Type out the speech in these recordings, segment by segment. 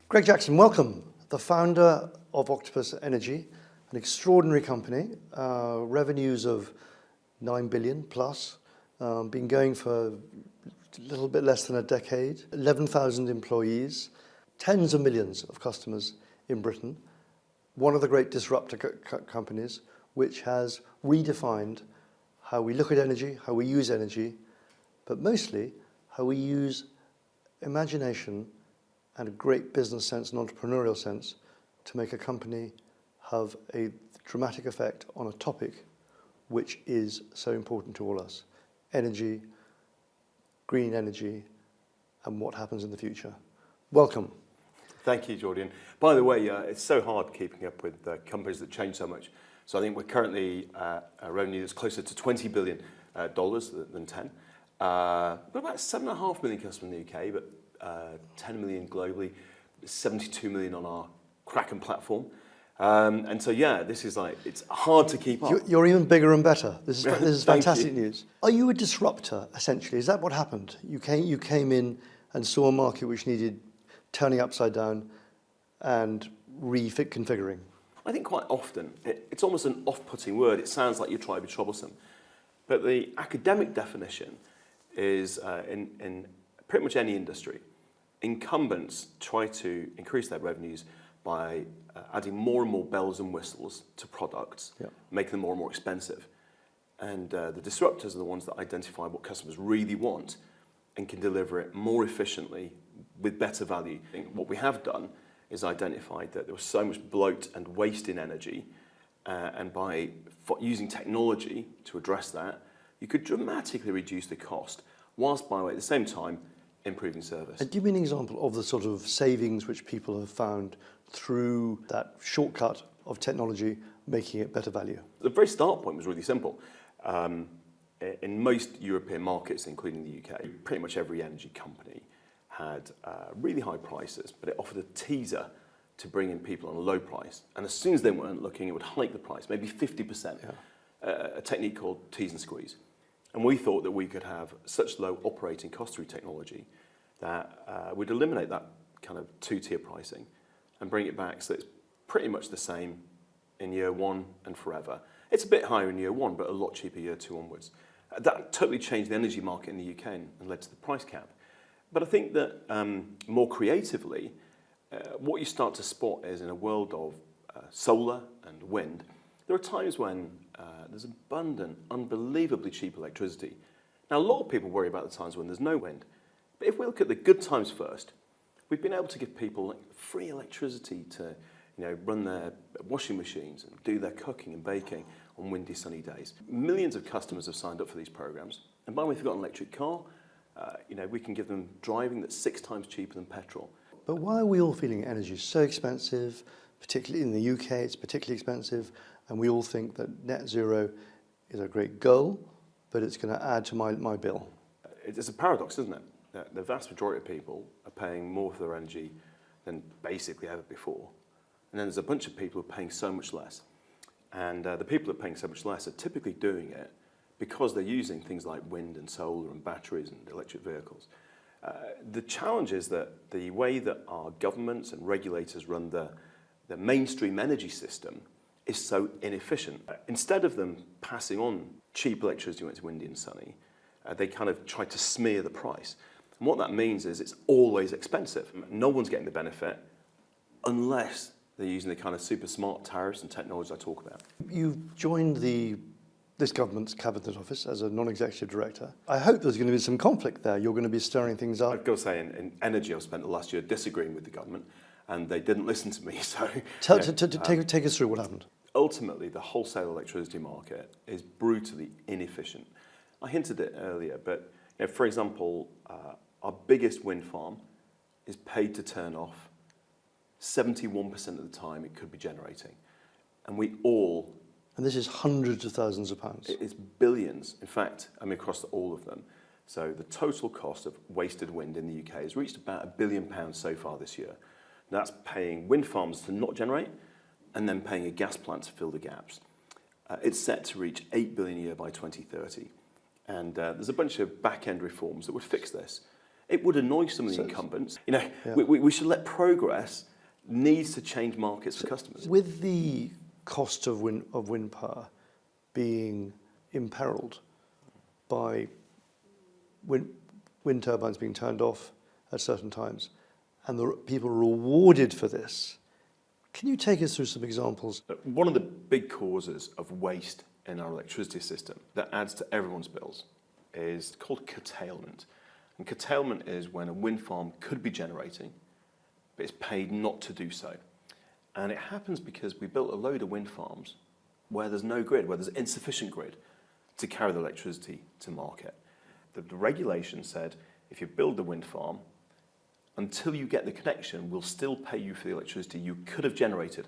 Greg Jackson, welcome. The founder of Octopus Energy, an extraordinary company, revenues of 9 billion plus, been going for a little bit less than a decade, 11,000 employees, tens of millions of customers in Britain, one of the great disruptor companies which has redefined how we look at energy, how we use energy, but mostly how we use imagination and a great business sense and entrepreneurial sense to make a company have a dramatic effect on a topic which is so important to all us: energy, green energy, and what happens in the future. Welcome. Thank you, Geordie. And by the way, it's so hard keeping up with companies that change so much. So I think we're currently a revenue that's closer to $20 billion than 10. We're about 7.5 million customers in the UK, but 10 million globally, 72 million on our Kraken platform. And so, yeah, this is like, it's hard to keep up. You're even bigger and better. This is fantastic news. Are you a disruptor, essentially? Is that what happened? You came in and saw a market which needed turning upside down and reconfiguring. I think quite often, it's almost an off-putting word. It sounds like you're trying to be troublesome. But the academic definition is, in pretty much any industry, incumbents try to increase their revenues by adding more and more bells and whistles to products, making them more and more expensive. And the disruptors are the ones that identify what customers really want and can deliver it more efficiently with better value. What we have done is identified that there was so much bloat and waste in energy, and by using technology to address that, you could dramatically reduce the cost, whilst, by the way, at the same time, improving service. And give me an example of the sort of savings which people have found through that shortcut of technology, making it better value. The very start point was really simple. In most European markets, including the UK, pretty much every energy company had really high prices, but it offered a teaser to bring in people on a low price. And as soon as they weren't looking, it would hike the price, maybe 50%, a technique called tease and squeeze. And we thought that we could have such low operating cost through technology that we'd eliminate that kind of two-tier pricing and bring it back so it's pretty much the same in year one and forever. It's a bit higher in year one, but a lot cheaper year two onwards. That totally changed the energy market in the UK and led to the price cap. But I think that more creatively, what you start to spot is in a world of solar and wind, there are times when there's abundant, unbelievably cheap electricity. Now, a lot of people worry about the times when there's no wind. But if we look at the good times first, we've been able to give people free electricity to run their washing machines and do their cooking and baking on windy, sunny days. Millions of customers have signed up for these programs. And by the way, if you've got an electric car, we can give them driving that's 6 times cheaper than petrol. But why are we all feeling energy is so expensive, particularly in the UK, it's particularly expensive, and we all think that net zero is a great goal, but it's going to add to my bill? It's a paradox, isn't it? The vast majority of people are paying more for their energy than basically ever before. And then there's a bunch of people who are paying so much less. And the people that are paying so much less are typically doing it because they're using things like wind and solar and batteries and electric vehicles. The challenge is that the way that our governments and regulators run the mainstream energy system is so inefficient. Instead of them passing on cheap electricity when it's windy and sunny, they kind of try to smear the price. And what that means is it's always expensive. No one's getting the benefit unless they're using the kind of super smart tariffs and technologies I talk about. You've joined this government's cabinet office as a non-executive director. I hope there's going to be some conflict there. You're going to be stirring things up. I've got to say, in energy, I've spent the last year disagreeing with the government, and they didn't listen to me. So, take us through what happened. Ultimately, the wholesale electricity market is brutally inefficient. I hinted it earlier, but for example, our biggest wind farm is paid to turn off 71% of the time it could be generating. And we all... And this is hundreds of thousands of pounds. It's billions, in fact, across all of them. So the total cost of wasted wind in the UK has reached about £1 billion so far this year. That's paying wind farms to not generate and then paying a gas plant to fill the gaps. It's set to reach £8 billion a year by 2030. And there's a bunch of back-end reforms that would fix this. It would annoy some of the incumbents. You know, we should let progress needs to change markets for customers. With the cost of wind power being imperiled by wind turbines being turned off at certain times, and the people are rewarded for this, can you take us through some examples? One of the big causes of waste in our electricity system that adds to everyone's bills is called curtailment. And curtailment is when a wind farm could be generating, but it's paid not to do so. And it happens because we built a load of wind farms where there's no grid, where there's insufficient grid to carry the electricity to market. The regulation said if you build the wind farm, until you get the connection, we'll still pay you for the electricity you could have generated.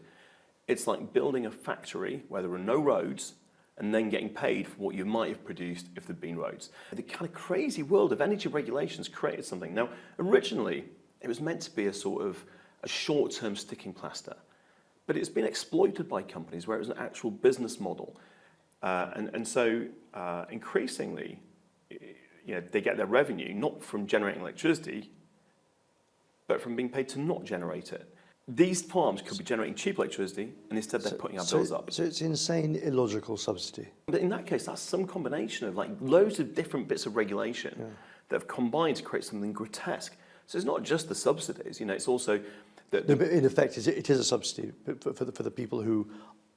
It's like building a factory where there are no roads and then getting paid for what you might have produced if there'd been roads. The kind of crazy world of energy regulations created something. Now, originally, it was meant to be a sort of a short-term sticking plaster, but it's been exploited by companies where it was an actual business model. So increasingly, they get their revenue not from generating electricity, but from being paid to not generate it. These farms could be generating cheap electricity, and instead they're putting our bills up. So it's insane, illogical subsidy. But in that case, that's some combination of like loads of different bits of regulation that have combined to create something grotesque. So it's not just the subsidies, it's also... No, but in effect, it is a subsidy for the people who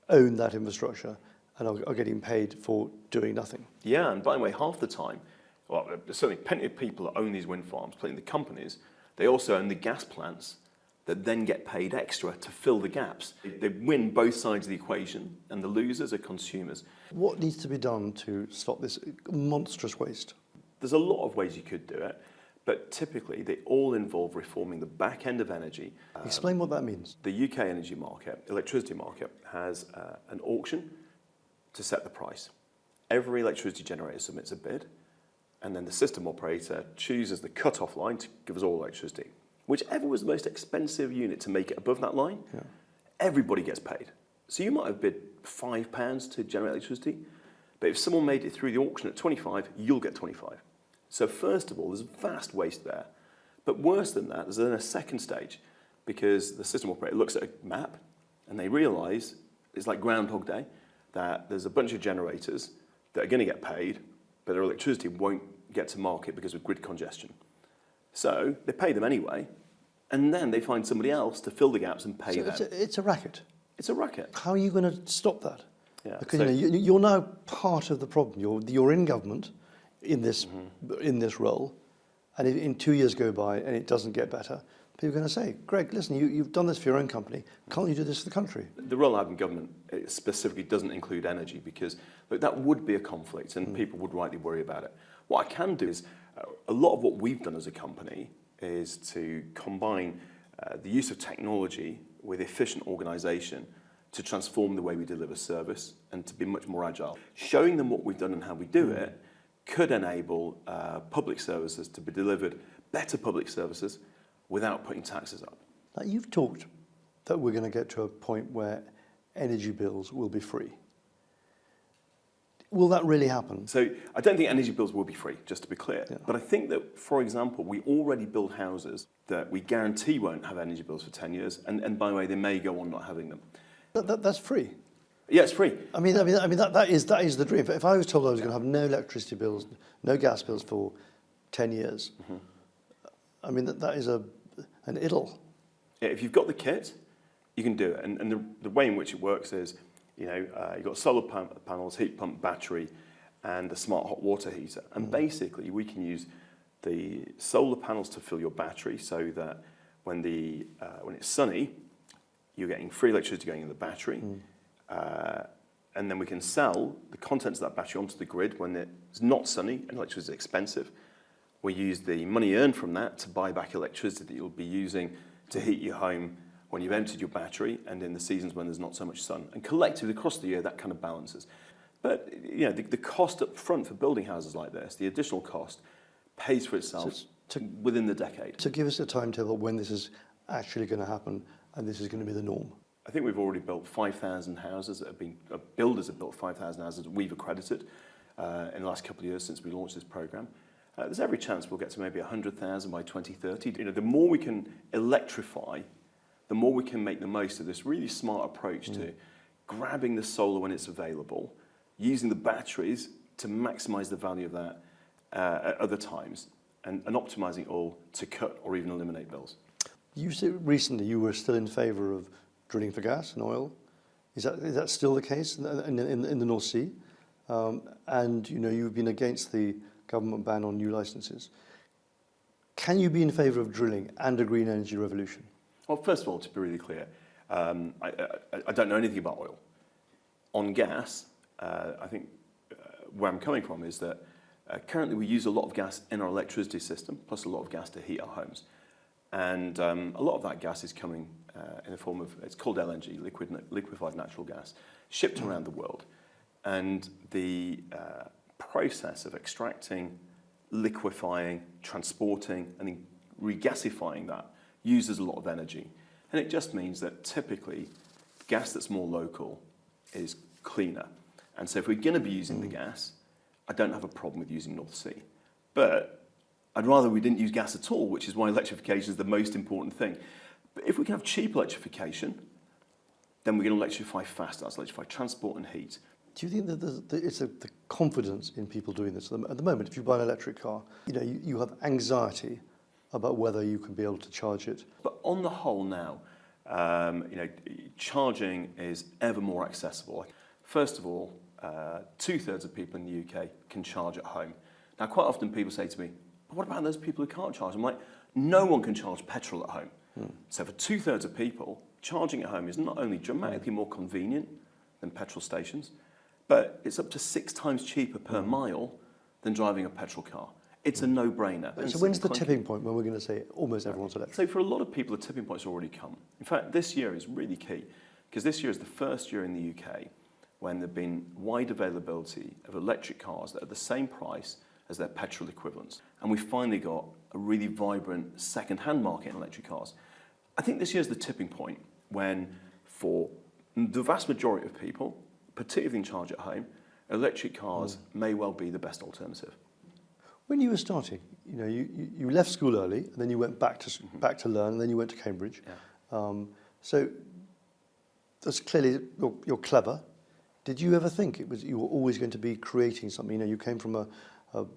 own that infrastructure and are getting paid for doing nothing. Yeah, and by the way, half the time, well, there's certainly plenty of people that own these wind farms, plenty of the companies, they also own the gas plants that then get paid extra to fill the gaps. They win both sides of the equation, and the losers are consumers. What needs to be done to stop this monstrous waste? There's a lot of ways you could do it, but typically they all involve reforming the back end of energy. Explain what that means. The UK energy market, electricity market, has an auction to set the price. Every electricity generator submits a bid, and then the system operator chooses the cut-off line to give us all electricity. Whichever was the most expensive unit to make it above that line, everybody gets paid. So you might have bid £5 to generate electricity, but if someone made it through the auction at 25, you'll get 25. So first of all, there's vast waste there. But worse than that, there's then a second stage, because the system operator looks at a map and they realise, it's like Groundhog Day, that there's a bunch of generators that are going to get paid, but their electricity won't get to market because of grid congestion. So they pay them anyway, and then they find somebody else to fill the gaps and pay them. It's a racket. It's a racket. How are you going to stop that? Yeah, because you're now part of the problem. You're in government in this role, and if in 2 years go by and it doesn't get better, people are going to say, Greg, listen, you've done this for your own company. Can't you do this for the country? The role I have in government specifically doesn't include energy because that would be a conflict and people would rightly worry about it. What I can do is, a lot of what we've done as a company is to combine the use of technology with efficient organisation to transform the way we deliver service and to be much more agile. Showing them what we've done and how we do it could enable public services to be delivered, better public services, without putting taxes up. Now, you've talked that we're going to get to a point where energy bills will be free. Will that really happen? So I don't think energy bills will be free, just to be clear. Yeah. But I think that, for example, we already build houses that we guarantee won't have energy bills for 10 years. And by the way, they may go on not having them. That's free. Yeah, it's free. I mean, that is the dream. If I was told I was going to have no electricity bills, no gas bills for 10 years, I mean, that is an idyll. Yeah, if you've got the kit, you can do it. And the way in which it works is, you've got solar panels, heat pump, battery, and a smart hot water heater. And basically, we can use the solar panels to fill your battery so that when it's sunny, you're getting free electricity going in the battery. And then we can sell the contents of that battery onto the grid when it's not sunny and electricity is expensive. We use the money earned from that to buy back electricity that you'll be using to heat your home when you've emptied your battery and in the seasons when there's not so much sun. And collectively across the year, that kind of balances. But the cost up front for building houses like this, the additional cost, pays for itself within the decade. To give us a timetable when this is actually going to happen and this is going to be the norm. I think we've already built 5,000 houses that have been, builders have built 5,000 houses that we've accredited. in the last couple of years since we launched this program. There's every chance we'll get to maybe 100,000 by 2030. You know, the more we can electrify, the more we can make the most of this really smart approach to grabbing the solar when it's available, using the batteries to maximize the value of that at other times, and optimizing it all to cut or even eliminate bills. You said recently you were still in favour of drilling for gas and oil. Is that still the case in the North Sea? And you know, you've been against the government ban on new licenses. Can you be in favour of drilling and a green energy revolution? Well, first of all, to be really clear, I don't know anything about oil. On gas, I think where I'm coming from is that currently we use a lot of gas in our electricity system, plus a lot of gas to heat our homes. And a lot of that gas is coming in the form of, it's called LNG, liquefied natural gas, shipped around the world. And the process of extracting, liquefying, transporting, and then regasifying that uses a lot of energy. And it just means that typically gas that's more local is cleaner. And so if we're going to be using the gas, I don't have a problem with using North Sea. But I'd rather we didn't use gas at all, which is why electrification is the most important thing. But if we can have cheap electrification, then we're going to electrify faster. That's electrify transport and heat. Do you think that it's the confidence in people doing this? At the moment, if you buy an electric car, you know, you have anxiety about whether you can be able to charge it. But on the whole now, you know, charging is ever more accessible. First of all, 2/3 of people in the UK can charge at home. Now, quite often people say to me, what about those people who can't charge? I'm like, no one can charge petrol at home. So for 2/3 of people, charging at home is not only dramatically more convenient than petrol stations, but it's up to 6 times cheaper per mile than driving a petrol car. It's a no-brainer. So when's the tipping point when we're going to say almost everyone's electric? So for a lot of people, the tipping point's already come. In fact, this year is really key, because this year is the first year in the UK when there have been wide availability of electric cars that are the same price as their petrol equivalents. And we've finally got a really vibrant second-hand market in electric cars. I think this year's the tipping point when, for the vast majority of people, particularly in charge at home, electric cars may well be the best alternative. When you were starting, you know, you left school early, and then you went back to learn, and then you went to Cambridge. Yeah. So that's clearly you're clever. Did you ever think you were always going to be creating something? You know, you came from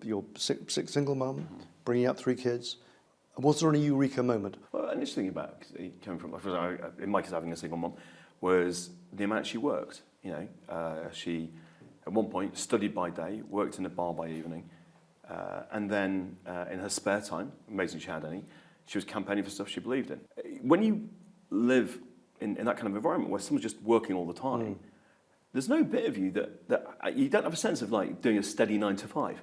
your single mum, bringing up 3 kids. Was there a eureka moment? Well, an interesting thing about coming from, in my case, having a single mum, was the amount she worked. You know, she at one point studied by day, worked in a bar by evening, and then in her spare time, amazing she had any, she was campaigning for stuff she believed in. When you live in that kind of environment where someone's just working all the time, there's no bit of you that you don't have a sense of like doing a steady 9 to 5.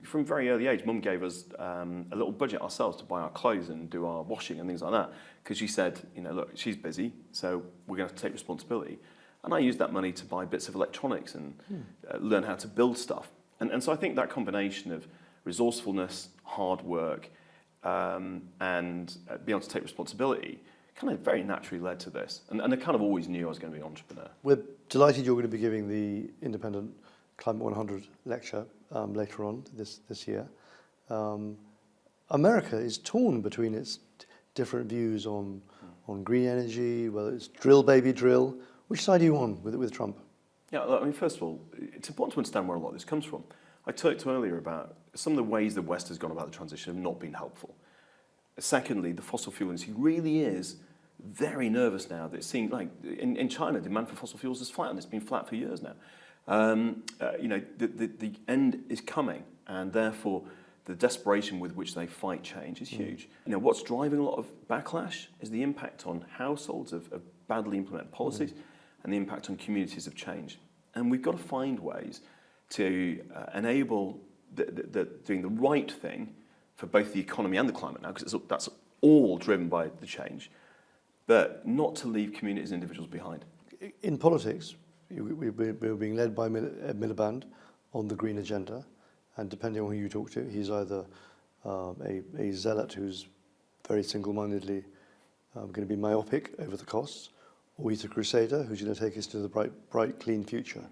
From a very early age, Mum gave us a little budget ourselves to buy our clothes and do our washing and things like that, because she said, you know, look, she's busy, so we're going to have to take responsibility. And I used that money to buy bits of electronics and learn how to build stuff. And so I think that combination of resourcefulness, hard work, and being able to take responsibility kind of very naturally led to this. And I kind of always knew I was going to be an entrepreneur. We're delighted you're going to be giving the Independent Climate 100 lecture later on this year. America is torn between its different views on green energy, whether it's drill, baby, drill. Which side are you on with Trump? Yeah, I mean, first of all, it's important to understand where a lot of this comes from. I talked earlier about some of the ways the West has gone about the transition have not been helpful. Secondly, the fossil fuel industry really is very nervous now that it seems like in China, demand for fossil fuels is flat, and it's been flat for years now. You know, the end is coming, and therefore the desperation with which they fight change is huge. You know, what's driving a lot of backlash is the impact on households of badly implemented policies and the impact on communities of change. And we've got to find ways to enable doing the right thing for both the economy and the climate now, because that's all driven by the change, but not to leave communities and individuals behind. In politics, we're being led by Ed Miliband on the green agenda, and depending on who you talk to, he's either a zealot who's very single-mindedly going to be myopic over the costs, or he's a crusader who's going to take us to the bright, clean future.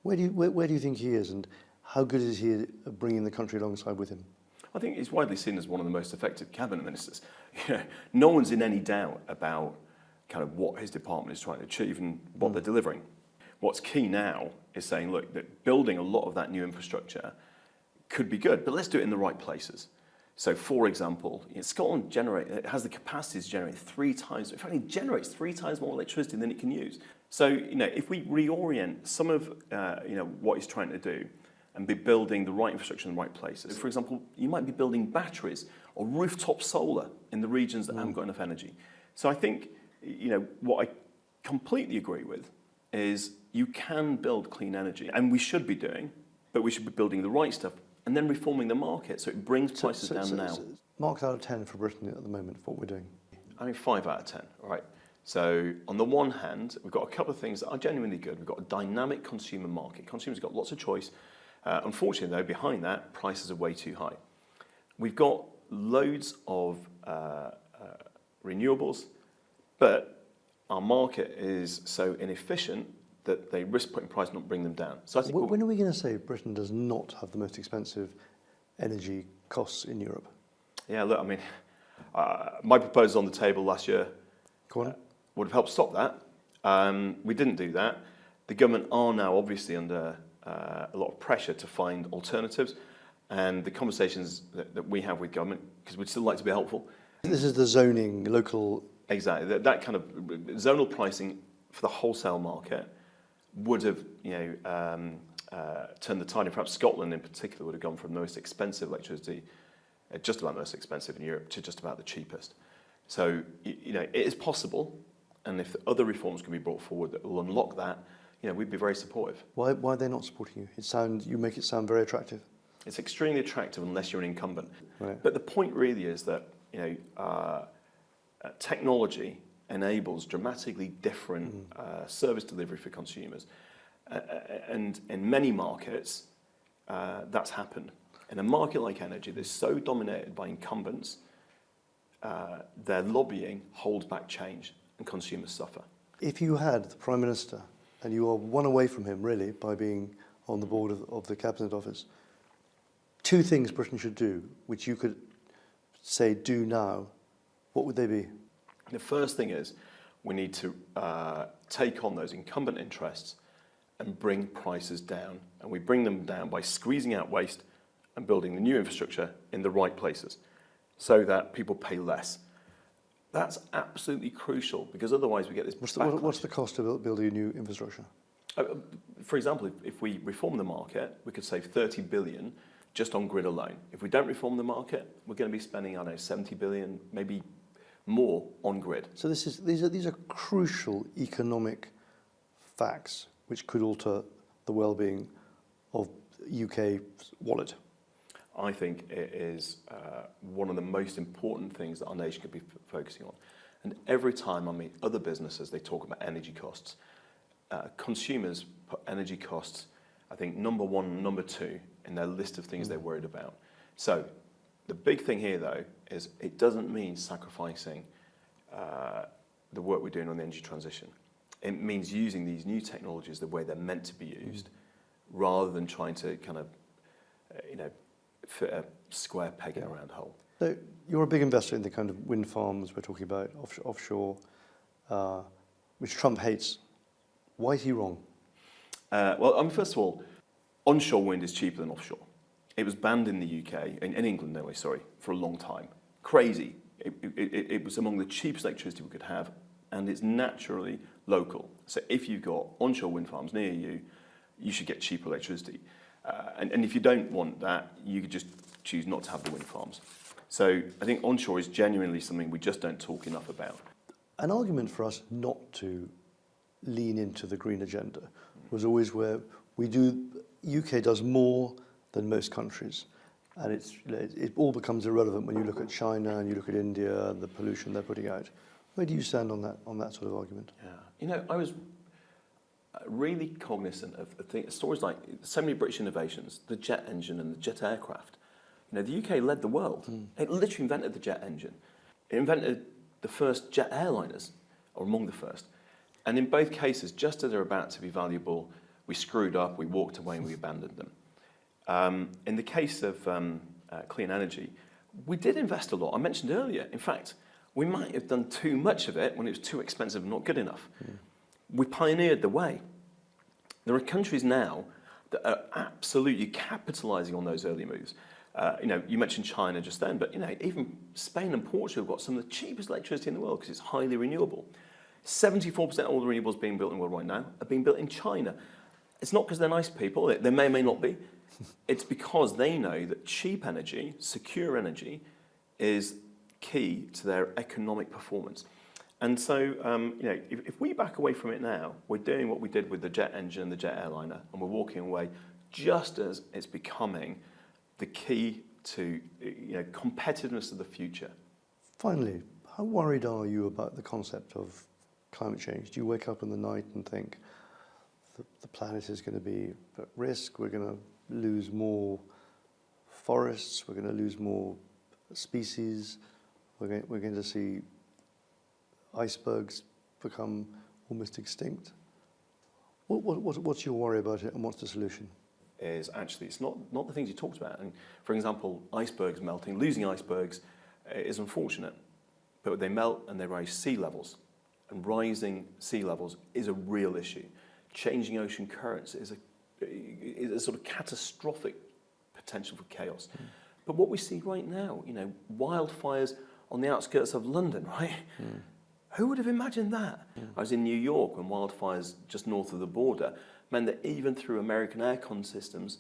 Where do you think he is, and How good is he at bringing the country alongside with him? I think he's widely seen as one of the most effective cabinet ministers. No one's in any doubt about kind of what his department is trying to achieve and what they're delivering. What's key now is saying, look, that building a lot of that new infrastructure could be good, but let's do it in the right places. So, for example, Scotland has the capacity to generate 3 times, in fact, it generates 3 times more electricity than it can use. So, if we reorient some of, what he's trying to do and be building the right infrastructure in the right places. For example, you might be building batteries or rooftop solar in the regions that haven't got enough energy. So I think, what I completely agree with is you can build clean energy, and we should be doing, but we should be building the right stuff and then reforming the market so it brings prices down now. So marked out of 10 for Britain at the moment for what we're doing. I mean, 5 out of 10, all right? So on the one hand, we've got a couple of things that are genuinely good. We've got a dynamic consumer market. Consumers have got lots of choice. Unfortunately, though, behind that, prices are way too high. We've got loads of renewables, but our market is so inefficient that they risk putting price, not bring them down. So I think when are we going to say Britain does not have the most expensive energy costs in Europe? Yeah, look, I mean, my proposal on the table last year would have helped stop that. We didn't do that. The government are now obviously under a lot of pressure to find alternatives, and the conversations that we have with government, because we'd still like to be helpful. This is the zoning, local. Exactly, that kind of zonal pricing for the wholesale market would have, turned the tide. And perhaps Scotland in particular would have gone from the most expensive electricity, just about the most expensive in Europe, to just about the cheapest. So, it is possible, and if other reforms can be brought forward that will unlock that, we'd be very supportive. Why are they not supporting you? You make it sound very attractive. It's extremely attractive unless you're an incumbent. Right. But the point really is that technology enables dramatically different service delivery for consumers, and in many markets that's happened. In a market like energy that's so dominated by incumbents, their lobbying holds back change, and consumers suffer. If you had the Prime Minister, and you are one away from him, really, by being on the board of the Cabinet Office, 2 things Britain should do, which you could say do now, what would they be? The first thing is we need to take on those incumbent interests and bring prices down. And we bring them down by squeezing out waste and building the new infrastructure in the right places so that people pay less. That's absolutely crucial, because otherwise we get this backlash. What's the cost of building a new infrastructure? For example, if we reform the market, we could save 30 billion just on grid alone. If we don't reform the market, we're going to be spending, 70 billion, maybe more on grid. So these are crucial economic facts which could alter the well-being of UK's wallet. I think it is one of the most important things that our nation could be focusing on. And every time I meet other businesses, they talk about energy costs. Consumers put energy costs, I think, number 1, number 2 in their list of things they're worried about. So the big thing here, though, is it doesn't mean sacrificing the work we're doing on the energy transition. It means using these new technologies the way they're meant to be used, rather than trying to kind of, fit a square peg in a round hole. So you're a big investor in the kind of wind farms we're talking about, offshore, which Trump hates. Why is he wrong? First of all, onshore wind is cheaper than offshore. It was banned in the UK, in England anyway, for a long time. Crazy. It was among the cheapest electricity we could have, and it's naturally local. So if you've got onshore wind farms near you, you should get cheaper electricity. And if you don't want that, you could just choose not to have the wind farms. So I think onshore is genuinely something we just don't talk enough about. An argument for us not to lean into the green agenda was always where UK does more than most countries. And it all becomes irrelevant when you look at China and you look at India and the pollution they're putting out. Where do you stand on that sort of argument? Yeah, I was really cognizant of stories like so many British innovations, the jet engine and the jet aircraft. The UK led the world. It literally invented the jet engine. It invented the first jet airliners, or among the first. And in both cases, just as they're about to be valuable, we screwed up, we walked away and we abandoned them. In the case of clean energy, we did invest a lot. I mentioned earlier, in fact, we might have done too much of it when it was too expensive and not good enough. We pioneered the way. There are countries now that are absolutely capitalising on those early moves. You mentioned China just then, but even Spain and Portugal have got some of the cheapest electricity in the world because it's highly renewable. 74% of all the renewables being built in the world right now are being built in China. It's not because they're nice people, they may or may not be. It's because they know that cheap energy, secure energy, is key to their economic performance. And so, if we back away from it now, we're doing what we did with the jet engine and the jet airliner, and we're walking away just as it's becoming the key to competitiveness of the future. Finally, how worried are you about the concept of climate change? Do you wake up in the night and think the planet is going to be at risk, we're going to lose more forests, we're going to lose more species, we're going to see icebergs become almost extinct? What's your worry about it, and what's the solution? Is actually, it's not the things you talked about. And for example, icebergs melting, losing icebergs is unfortunate, but they melt and they rise sea levels. And rising sea levels is a real issue. Changing ocean currents is a sort of catastrophic potential for chaos. But what we see right now, wildfires on the outskirts of London, right? Who would have imagined that? I was in New York when wildfires just north of the border meant that even through American aircon systems,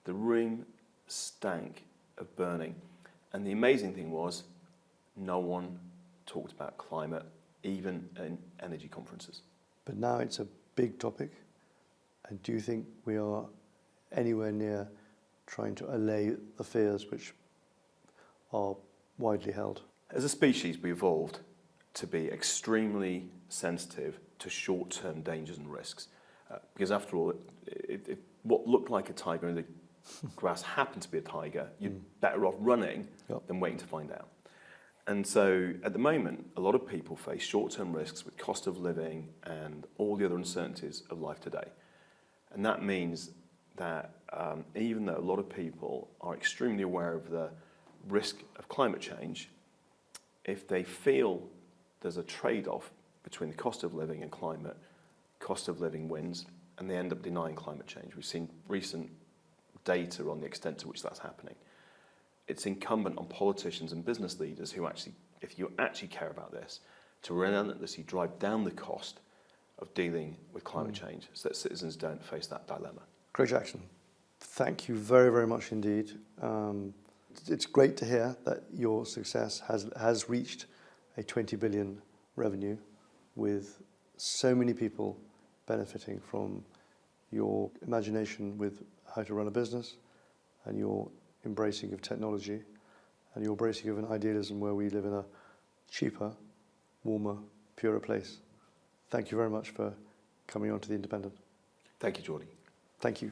the room stank of burning. And the amazing thing was, no one talked about climate, even in energy conferences. But now it's a big topic. And do you think we are anywhere near trying to allay the fears which are widely held? As a species, we evolved to be extremely sensitive to short-term dangers and risks. Because after all, what looked like a tiger in the grass happened to be a tiger, you're better off running than waiting to find out. And so at the moment, a lot of people face short-term risks with cost of living and all the other uncertainties of life today. And that means that even though a lot of people are extremely aware of the risk of climate change, if they feel there's a trade-off between the cost of living and climate, cost of living wins, and they end up denying climate change. We've seen recent data on the extent to which that's happening. It's incumbent on politicians and business leaders who actually, if you actually care about this, to relentlessly drive down the cost of dealing with climate change so that citizens don't face that dilemma. Greig Jackson, thank you very, very much indeed. It's great to hear that your success has reached a 20 billion revenue with so many people benefiting from your imagination with how to run a business and your embracing of technology and your embracing of an idealism where we live in a cheaper, warmer, purer place. Thank you very much for coming on to The Independent. Thank you, Geordie. Thank you.